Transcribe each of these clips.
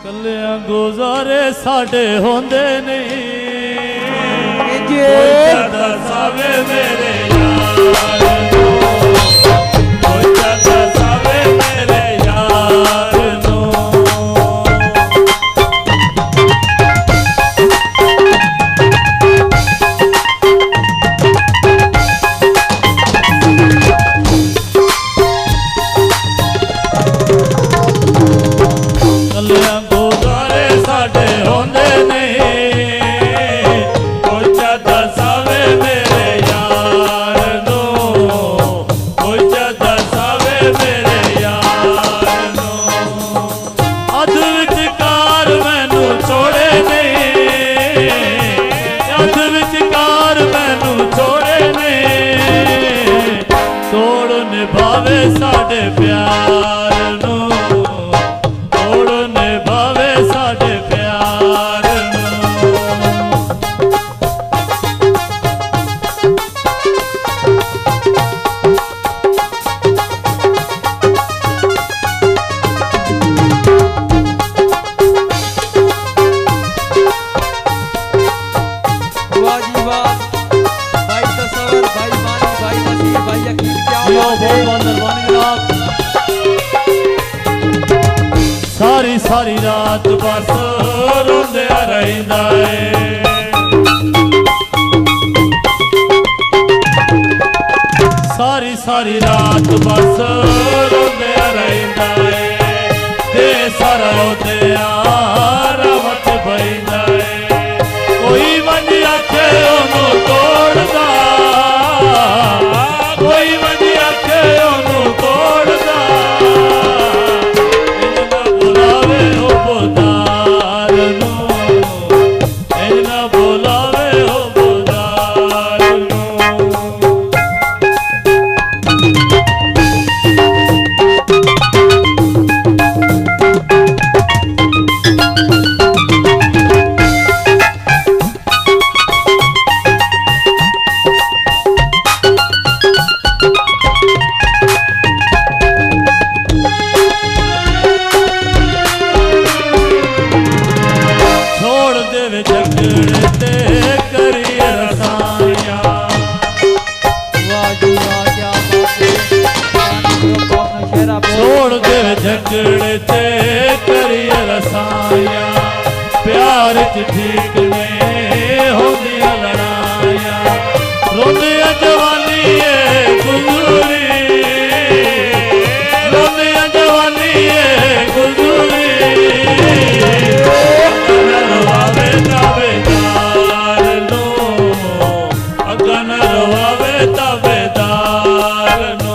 कलियां गुजारे साडे होंदे नहीं जे दसावे मेरे यार नो कोई दसावे मेरे यार नो कलियां गुजारे साडे होंदे नहीं कोई दसावे मेरे यार नो कोई दसावे मेरे यार नो अध विचकार मैनू छोड़े नहीं अध विचकार मैनू छोड़े नहीं तोड़ निभावे साडे प्यार नो सारी सारी रात बस रोंदिया रहिंदा है सारी सारी रात बस रोंदिया रहिंदा है ते सारा रोंदिया रहमत बहिंदा है कोई मंज आखे ओनू तोड़दा कोई मंज आखे ओनू तोड़दा छोड़ दे झगड़े ते करिए रसाया प्यार च ठीक ने होंदियां लड़ाइयां रोंदियां जवानी है गुजरी रोंदियां जवानी है गुजरी अगन रवावे ताबेदार नो अगन रवावे ताबेदार नो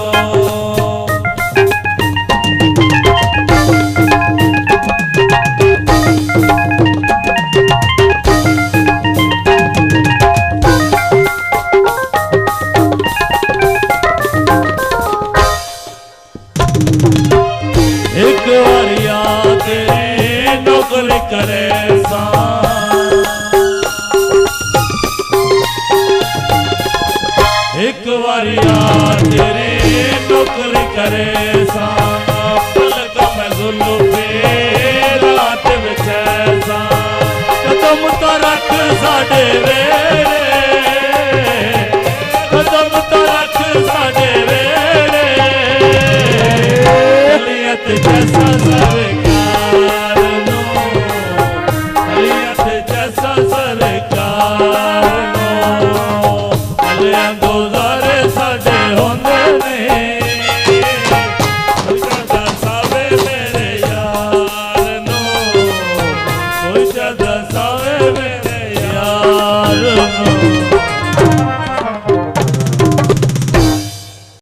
एक वारिया तेरी नौकरी करे सा एक वारिया तेरी नौकरी करे सा पलक में जुल्फे रात विच सा कदम तो रख साडे वेरे